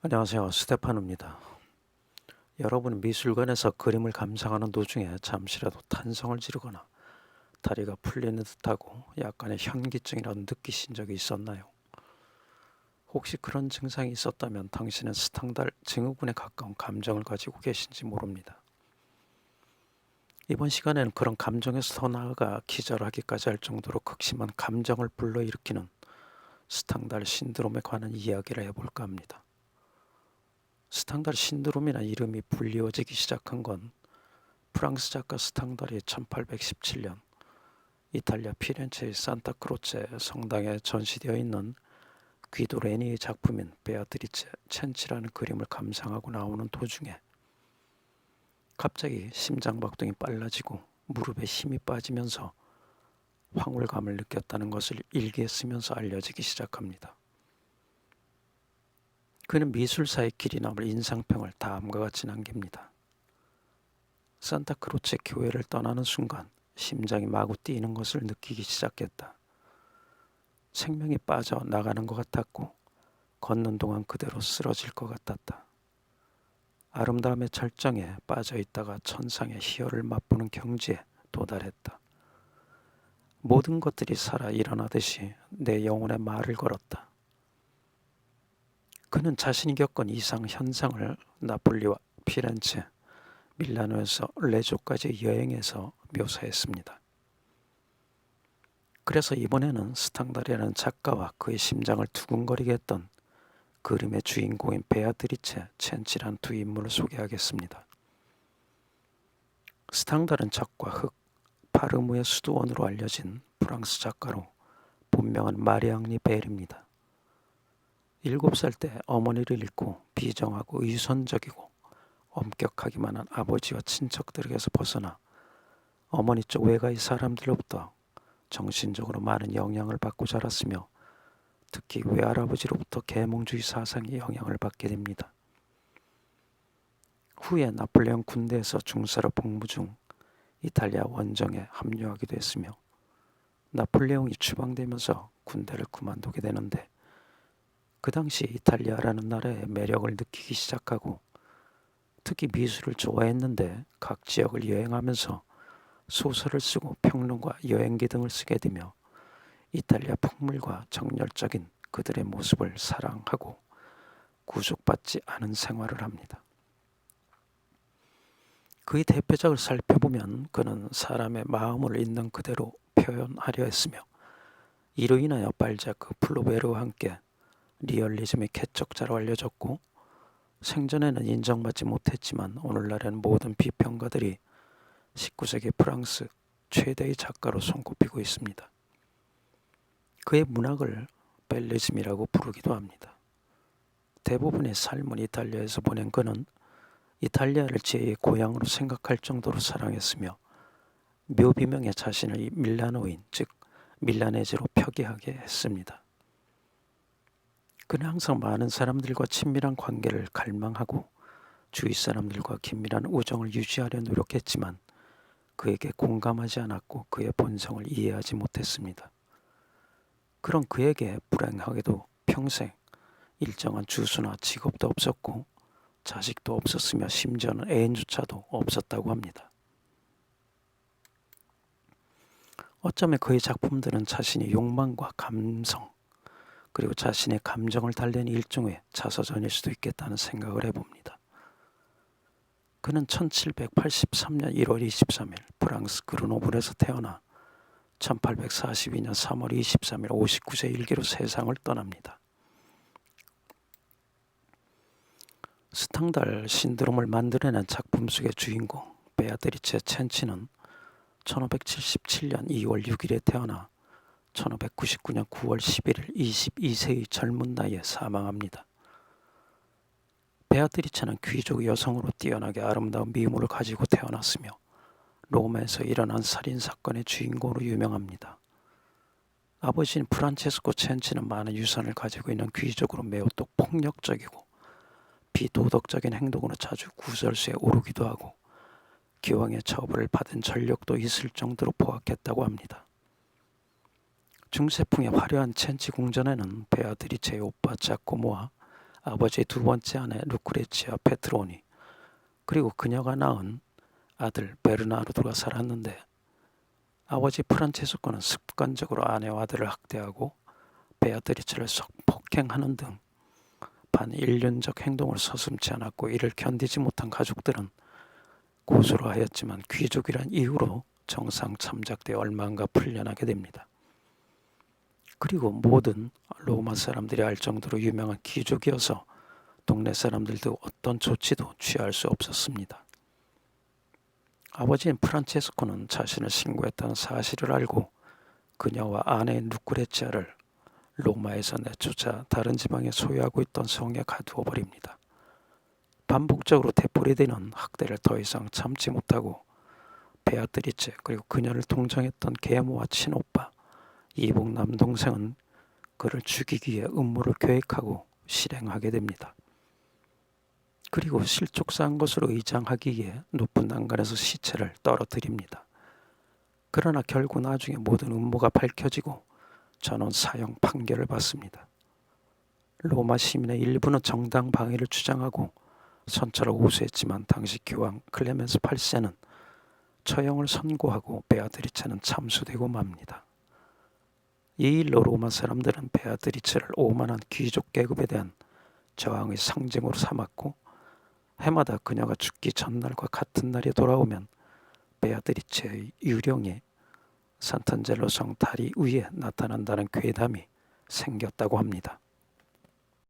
안녕하세요. 스테파노입니다. 여러분은 미술관에서 그림을 감상하는 도중에 잠시라도 탄성을 지르거나 다리가 풀리는 듯하고 약간의 현기증이라도 느끼신 적이 있었나요? 혹시 그런 증상이 있었다면 당신은 스탕달 증후군에 가까운 감정을 가지고 계신지 모릅니다. 이번 시간에는 그런 감정에서 더 나아가 기절하기까지 할 정도로 극심한 감정을 불러일으키는 스탕달 신드롬에 관한 이야기를 해볼까 합니다. 스탕달 신드롬이라는 이름이 불리워지기 시작한 건 프랑스 작가 스탕달이 1817년 이탈리아 피렌체의 산타크로체 성당에 전시되어 있는 귀도 레니의 작품인 베아트리체 첸치라는 그림을 감상하고 나오는 도중에 갑자기 심장박동이 빨라지고 무릎에 힘이 빠지면서 황홀감을 느꼈다는 것을 일기에 쓰면서 알려지기 시작합니다. 그는 미술사의 길이 남을 인상평을 다음과 같이 남깁니다. 산타크로체 교회를 떠나는 순간 심장이 마구 뛰는 것을 느끼기 시작했다. 생명이 빠져나가는 것 같았고 걷는 동안 그대로 쓰러질 것 같았다. 아름다움의 절정에 빠져있다가 천상의 희열을 맛보는 경지에 도달했다. 모든 것들이 살아 일어나듯이 내 영혼에 말을 걸었다. 그는 자신이 겪은 이상 현상을 나폴리와 피렌체, 밀라노에서 레조까지 여행해서 묘사했습니다. 그래서 이번에는 스탕달이라는 작가와 그의 심장을 두근거리게 했던 그림의 주인공인 베아트리체 첸치란 두 인물을 소개하겠습니다. 스탕달은 적과 흑, 파르무의 수도원으로 알려진 프랑스 작가로 본명은 마리앙리 벨입니다. 7살 때 어머니를 잃고 비정하고 의손적이고 엄격하기만 한 아버지와 친척들에게서 벗어나 어머니 쪽 외가의 사람들로부터 정신적으로 많은 영향을 받고 자랐으며 특히 외할아버지로부터 계몽주의 사상의 영향을 받게 됩니다. 후에 나폴레옹 군대에서 중사로 복무 중 이탈리아 원정에 합류하기도 했으며 나폴레옹이 추방되면서 군대를 그만두게 되는데 그 당시 이탈리아라는 나라의 매력을 느끼기 시작하고 특히 미술을 좋아했는데 각 지역을 여행하면서 소설을 쓰고 평론과 여행기 등을 쓰게 되며 이탈리아 풍물과 정열적인 그들의 모습을 사랑하고 구속받지 않은 생활을 합니다. 그의 대표작을 살펴보면 그는 사람의 마음을 있는 그대로 표현하려 했으며 이로 인하여 발자크 플로베르와 함께 리얼리즘의 개척자로 알려졌고 생전에는 인정받지 못했지만 오늘날에는 모든 비평가들이 19세기 프랑스 최대의 작가로 손꼽히고 있습니다. 그의 문학을 벨리즘이라고 부르기도 합니다. 대부분의 삶을 이탈리아에서 보낸 그는 이탈리아를 제2의 고향으로 생각할 정도로 사랑했으며 묘비명의 자신을 밀라노인, 즉 밀라네즈로 표기하게 했습니다. 그는 항상 많은 사람들과 친밀한 관계를 갈망하고 주위 사람들과 긴밀한 우정을 유지하려 노력했지만 그에게 공감하지 않았고 그의 본성을 이해하지 못했습니다. 그런 그에게 불행하게도 평생 일정한 주소나 직업도 없었고 자식도 없었으며 심지어는 애인조차도 없었다고 합니다. 어쩌면 그의 작품들은 자신의 욕망과 감성 그리고 자신의 감정을 달래는 일종의 자서전일 수도 있겠다는 생각을 해봅니다. 그는 1783년 1월 23일 프랑스 그르노블에서 태어나 1842년 3월 23일 59세 일기로 세상을 떠납니다. 스탕달 신드롬을 만들어낸 작품 속의 주인공 베아트리체 첸치는 1577년 2월 6일에 태어나 1599년 9월 11일 22세의 젊은 나이에 사망합니다. 베아트리체는 귀족 여성으로 뛰어나게 아름다운 미모를 가지고 태어났으며 로마에서 일어난 살인사건의 주인공으로 유명합니다. 아버지인 프란체스코 첸치는 많은 유산을 가지고 있는 귀족으로 매우 또 폭력적이고 비도덕적인 행동으로 자주 구설수에 오르기도 하고 기왕의 처벌을 받은 전력도 있을 정도로 포악했다고 합니다. 중세풍의 화려한 첸치 궁전에는 베아트리체의 오빠 자코모와 아버지의 두 번째 아내 루크레치아 페트로니, 그리고 그녀가 낳은 아들 베르나르도가 살았는데, 아버지 프란체스코는 습관적으로 아내와 아들을 학대하고 베아트리체를 성폭행하는 등 반인륜적 행동을 서슴지 않았고, 이를 견디지 못한 가족들은 고소를 하였지만 귀족이란 이유로 정상 참작되어 얼마인가 풀려나게 됩니다. 그리고 모든 로마 사람들이 알 정도로 유명한 귀족이어서 동네 사람들도 어떤 조치도 취할 수 없었습니다. 아버지인 프란체스코는 자신을 신고했다는 사실을 알고 그녀와 아내인 루크레치아를 로마에서 내쫓아 다른 지방에 소유하고 있던 성에 가두어 버립니다. 반복적으로 되풀이되는 학대를 더 이상 참지 못하고 베아트리체, 그리고 그녀를 동정했던 계모와 친오빠, 이복 남동생은 그를 죽이기 위해 음모를 계획하고 실행하게 됩니다. 그리고 실족사한 것으로 의장하기 위해 높은 난간에서 시체를 떨어뜨립니다. 그러나 결국 나중에 모든 음모가 밝혀지고 전원 사형 판결을 받습니다. 로마 시민의 일부는 정당 방위를 주장하고 선처를 호소했지만 당시 교황 클레멘스 8세는 처형을 선고하고 베아트리체는 참수되고 맙니다. 이 일로 로마 사람들은 베아트리체를 오만한 귀족 계급에 대한 저항의 상징으로 삼았고, 해마다 그녀가 죽기 전날과 같은 날이 돌아오면 베아트리체의 유령이 산탄젤로 성 다리 위에 나타난다는 괴담이 생겼다고 합니다.